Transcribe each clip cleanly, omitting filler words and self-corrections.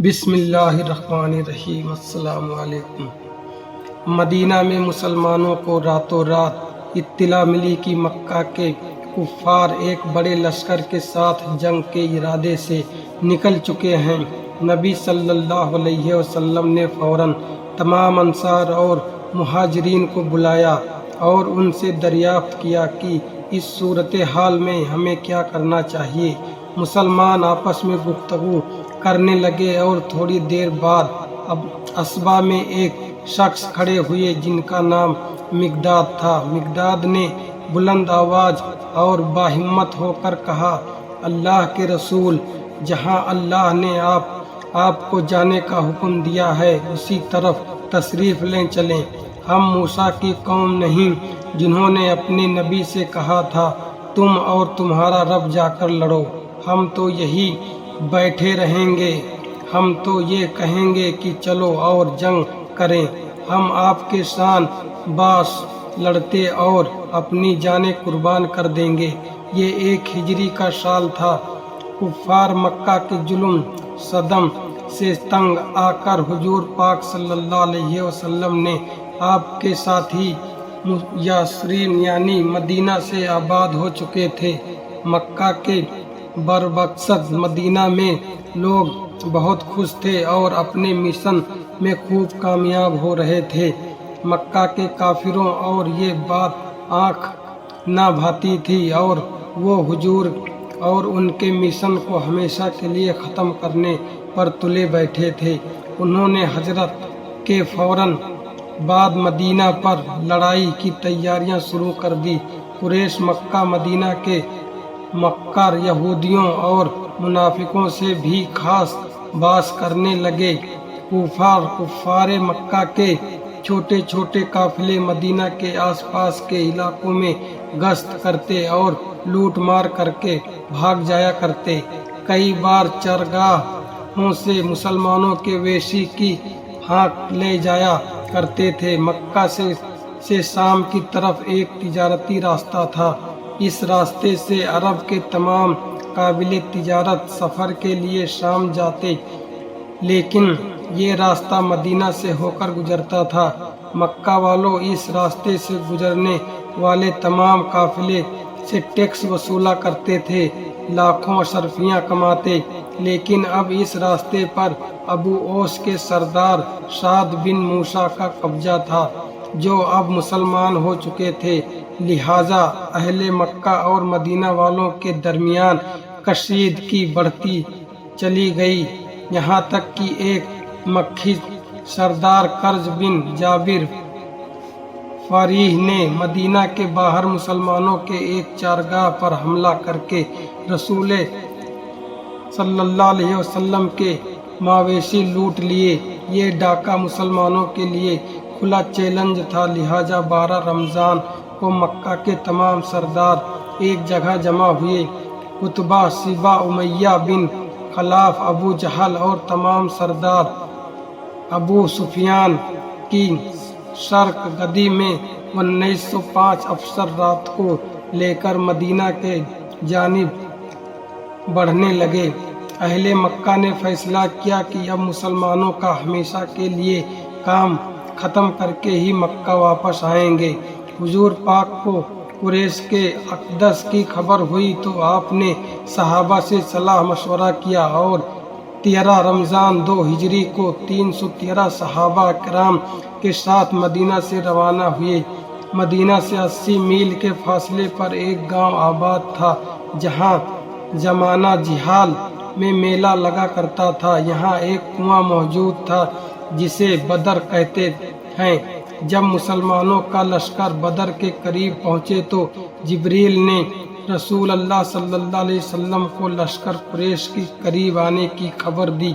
بسم اللہ الرحمن الرحیم۔ السلام علیکم۔ مدینہ میں مسلمانوں کو راتوں رات اطلاع ملی کہ مکہ کے کفار ایک بڑے لشکر کے ساتھ جنگ کے ارادے سے نکل چکے ہیں۔ نبی صلی اللہ علیہ وسلم نے فوراً تمام انصار اور مہاجرین کو بلایا اور ان سے دریافت کیا کہ اس صورتحال میں ہمیں کیا کرنا چاہیے۔ مسلمان آپس میں گفتگو کرنے لگے اور تھوڑی دیر بعد اصبع میں ایک شخص کھڑے ہوئے جن کا نام مقداد تھا۔ مقداد نے بلند آواز اور باہمت ہو کر کہا، اللہ کے رسول، جہاں اللہ نے آپ کو جانے کا حکم دیا ہے اسی طرف تشریف لیں چلیں۔ ہم موسیٰ کی قوم نہیں جنہوں نے اپنے نبی سے کہا تھا تم اور تمہارا رب جا کر لڑو۔ ہم تو یہی بیٹھے رہیں گے، ہم تو یہ کہیں گے کہ چلو اور جنگ کریں۔ ہم آپ کے شان باز لڑتے اور اپنی جانیں قربان کر دیں گے۔ یہ 1 ہجری کا سال تھا۔ کفار مکہ کے ظلم ستم سے تنگ آ کر حضور پاک صلی اللہ علیہ وسلم نے آپ کے ساتھی یاسرین یعنی مدینہ سے آباد ہو چکے تھے۔ مکہ کے برعکس مدینہ میں لوگ بہت خوش تھے اور اپنے مشن میں خوب کامیاب ہو رہے تھے۔ مکہ کے کافروں اور یہ بات آنکھ نہ بھاتی تھی اور وہ حضور اور ان کے مشن کو ہمیشہ کے لیے ختم کرنے پر تلے بیٹھے تھے۔ انہوں نے ہجرت کے فوراً بعد مدینہ پر لڑائی کی تیاریاں شروع کر دی۔ قریش مکہ مدینہ کے مکر یہودیوں اور منافقوں سے بھی خاص باز کرنے لگے۔ کفار مکہ کے چھوٹے چھوٹے قافلے مدینہ کے آس پاس کے علاقوں میں گشت کرتے اور لوٹ مار کر کے بھاگ جایا کرتے۔ کئی بار چرگاہوں سے مسلمانوں کے ویشی کی ہانک لے جایا کرتے تھے۔ مکہ سے شام کی طرف ایک تجارتی راستہ تھا۔ اس راستے سے عرب کے تمام قابل تجارت سفر کے لیے شام جاتے، لیکن یہ راستہ مدینہ سے ہو کر گزرتا تھا۔ مکہ والوں اس راستے سے گزرنے والے تمام قافلے سے ٹیکس وصولا کرتے تھے، لاکھوں اشرفیاں کماتے۔ لیکن اب اس راستے پر ابو اوس کے سردار سعد بن موسیٰ کا قبضہ تھا، جو اب مسلمان ہو چکے تھے۔ لہٰذا اہل مکہ اور مدینہ والوں کے درمیان کشیدگی بڑھتی چلی گئی، یہاں تک کہ ایک مکی سردار کرز بن جابر فریح نے مدینہ کے باہر مسلمانوں کے ایک چارگاہ پر حملہ کر کے رسول صلی اللہ علیہ وسلم کے مویشی لوٹ لیے۔ یہ ڈاکہ مسلمانوں کے لیے کھلا چیلنج تھا، لہٰذا 12 رمضان کو مکہ کے تمام سردار ایک جگہ جمع ہوئے۔ عتبہ، شیبہ، امیہ بن خلف، ابو جہل اور تمام سردار ابو سفیان کی سرکردگی میں 1905 افسر رات کو لے کر مدینہ کے جانب بڑھنے لگے۔ اہل مکہ نے فیصلہ کیا کہ اب مسلمانوں کا ہمیشہ کے لیے کام ختم کر کے ہی مکہ واپس آئیں گے۔ حضور پاک کو قریش کے عقدس کی خبر ہوئی تو آپ نے صحابہ سے صلاح مشورہ کیا اور 13 رمضان 2 ہجری کو 313 صحابہ کرام کے ساتھ مدینہ سے روانہ ہوئے۔ مدینہ سے 80 میل کے فاصلے پر ایک گاؤں آباد تھا جہاں زمانہ جہال میں میلہ لگا کرتا تھا۔ یہاں ایک کنواں موجود تھا جسے بدر کہتے ہیں۔ جب مسلمانوں کا لشکر بدر کے قریب پہنچے تو جبریل نے رسول اللہ صلی اللہ علیہ وسلم کو لشکر قریش کے قریب آنے کی خبر دی۔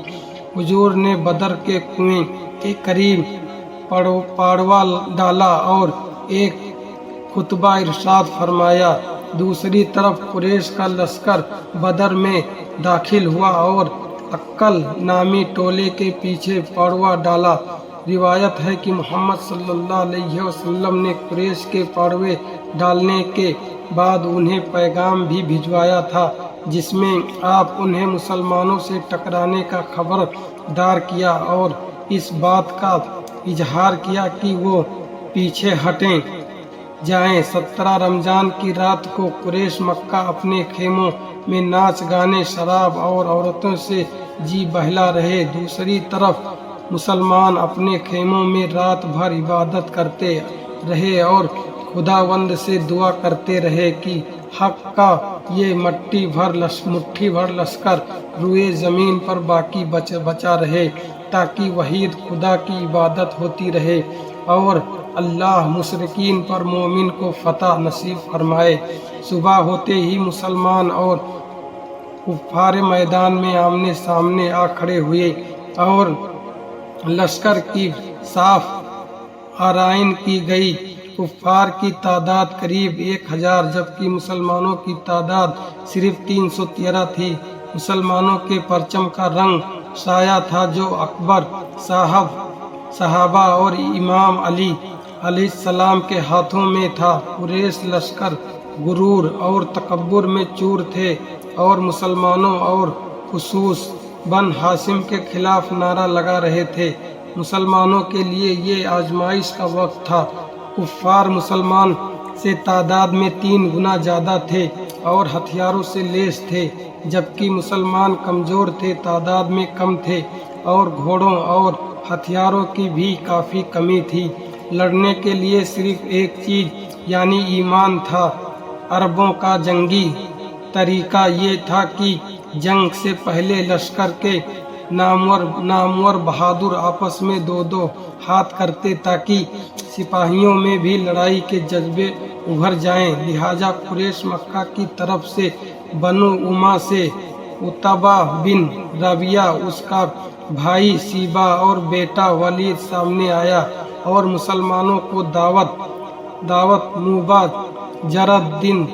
حضور نے بدر کے کنویں کے قریب پاڑوا ڈالا اور ایک خطبہ ارشاد فرمایا۔ دوسری طرف قریش کا لشکر بدر میں داخل ہوا اور عقل نامی ٹولے کے پیچھے پاڑوا ڈالا۔ روایت ہے کہ محمد صلی اللہ علیہ وسلم نے قریش کے پاڑوے ڈالنے کے بعد انہیں پیغام بھی بھجوایا تھا جس میں آپ انہیں مسلمانوں سے ٹکرانے کا خبردار کیا اور اس بات کا اظہار کیا کہ وہ پیچھے ہٹیں جائیں۔ 17 رمضان کی رات کو قریش مکہ اپنے خیموں میں ناچ گانے، شراب اور عورتوں سے جی بہلا رہے۔ دوسری طرف مسلمان اپنے خیموں میں رات بھر عبادت کرتے رہے اور خداوند سے دعا کرتے رہے کہ حق کا یہ مٹھی بھر لشکر روئے زمین پر باقی بچا رہے تاکہ وحید خدا کی عبادت ہوتی رہے اور اللہ مشرکین پر مومن کو فتح نصیب فرمائے۔ صبح ہوتے ہی مسلمان اور کفار میدان میں آمنے سامنے آ کھڑے ہوئے اور لشکر کی صاف آرائن کی گئی۔ کفار کی تعداد قریب 1000 جبکہ مسلمانوں کی تعداد صرف 313 تھی۔ مسلمانوں کے پرچم کا رنگ سایہ تھا جو اکبر صحابہ اور امام علی علیہ السلام کے ہاتھوں میں تھا۔ قریش لشکر غرور اور تکبر میں چور تھے اور مسلمانوں اور خصوص بن ہاشم کے خلاف نعرہ لگا رہے تھے۔ مسلمانوں کے لیے یہ آزمائش کا وقت تھا۔ کفار مسلمان سے تعداد میں 3 گنا زیادہ تھے اور ہتھیاروں سے لیس تھے جبکہ مسلمان کمزور تھے، تعداد میں کم تھے اور گھوڑوں اور ہتھیاروں کی بھی کافی کمی تھی۔ لڑنے کے لیے صرف ایک چیز یعنی ایمان تھا۔ عربوں کا جنگی طریقہ یہ تھا کہ جنگ سے پہلے لشکر کے نامور بہادر آپس میں 2 ہاتھ کرتے تاکہ سپاہیوں میں بھی لڑائی کے جذبے ابھر جائیں۔ لہٰذا قریش مکہ کی طرف سے بنو اما سے عتبہ بن ربیعہ، اس کا بھائی شیبہ اور بیٹا ولید سامنے آیا اور مسلمانوں کو دعوت مباشرت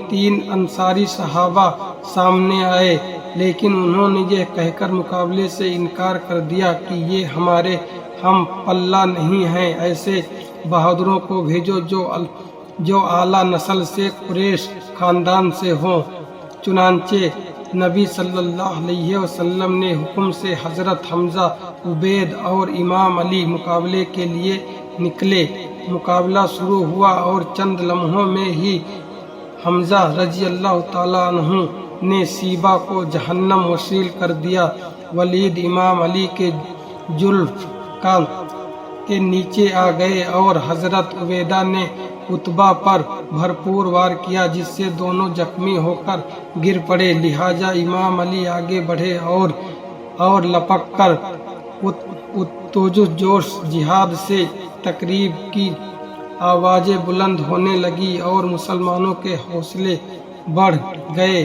3 انصاری صحابہ سامنے آئے لیکن انہوں نے یہ کہہ کر مقابلے سے انکار کر دیا کہ یہ ہمارے ہم پلہ نہیں ہیں، ایسے بہادروں کو بھیجو جو اعلیٰ نسل سے قریش خاندان سے ہوں۔ چنانچہ نبی صلی اللہ علیہ وسلم نے حکم سے حضرت حمزہ، عبید اور امام علی مقابلے کے لیے نکلے۔ مقابلہ شروع ہوا اور چند لمحوں میں ہی حمزہ رضی اللہ تعالیٰ عنہ نے شیبہ کو جہنم وصیل کر دیا۔ ولید امام علی کے زلف کے نیچے آ گئے اور حضرت عبیدہ نے عتبہ پر بھرپور وار کیا جس سے دونوں زخمی ہو کر گر پڑے۔ لہٰذا امام علی آگے بڑھے اور لپک کر جوش جہاد سے تقریب کی آوازیں بلند ہونے لگی اور مسلمانوں کے حوصلے بڑھ گئے۔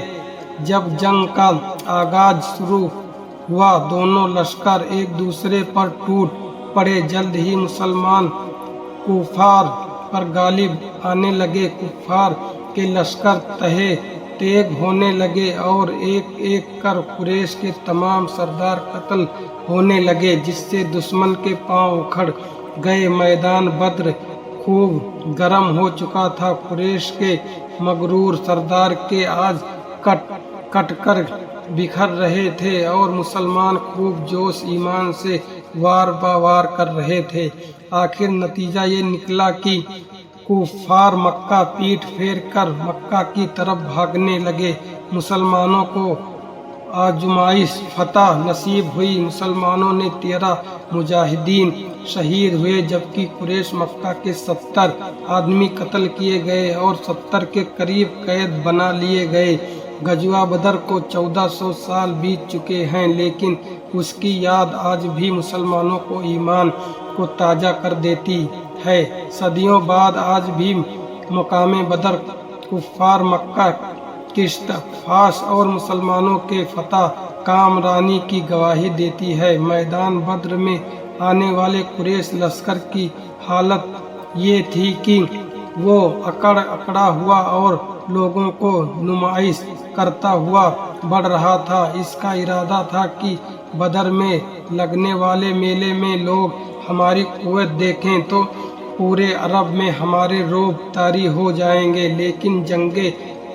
جب جنگ کا آغاز شروع ہوا دونوں لشکر ایک دوسرے پر ٹوٹ پڑے۔ جلد ہی مسلمان کفار پر غالب آنے لگے۔ کفار کے لشکر تیگ ہونے لگے اور ایک ایک کر قریش کے تمام سردار قتل ہونے لگے جس سے دشمن کے پاؤں اکھڑ گئے۔ میدان بدر خوب گرم ہو چکا تھا۔ قریش کے مغرور سردار کے آج کٹ کر بکھر رہے تھے اور مسلمان خوب جوش ایمان سے وار وار کر رہے تھے۔ آخر نتیجہ یہ نکلا کہ کفار مکہ پیٹ پھیر کر مکہ کی طرف بھاگنے لگے۔ مسلمانوں کو آزمائش فتح نصیب ہوئی۔ مسلمانوں نے 13 مجاہدین شہید ہوئے جبکہ قریش مکہ کے 70 آدمی قتل کیے گئے اور 70 کے قریب قید بنا لیے گئے۔ غزوہ بدر کو 1400 سال بیت چکے ہیں لیکن اس کی یاد آج بھی مسلمانوں کو ایمان کو تازہ کر دیتی ہے۔ صدیوں بعد آج بھی مقام بدر کفار مکہ کی استفحاش اور مسلمانوں کے فتح کامرانی کی گواہی دیتی ہے۔ میدان بدر میں آنے والے قریش لشکر کی حالت یہ تھی کہ وہ اکڑا ہوا اور لوگوں کو نمائش کرتا ہوا بڑھ رہا تھا۔ اس کا ارادہ تھا کہ بدر میں لگنے والے میلے میں لوگ ہماری قوت دیکھیں تو پورے عرب میں ہمارے روب طاری ہو جائیں گے، لیکن جنگ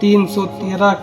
313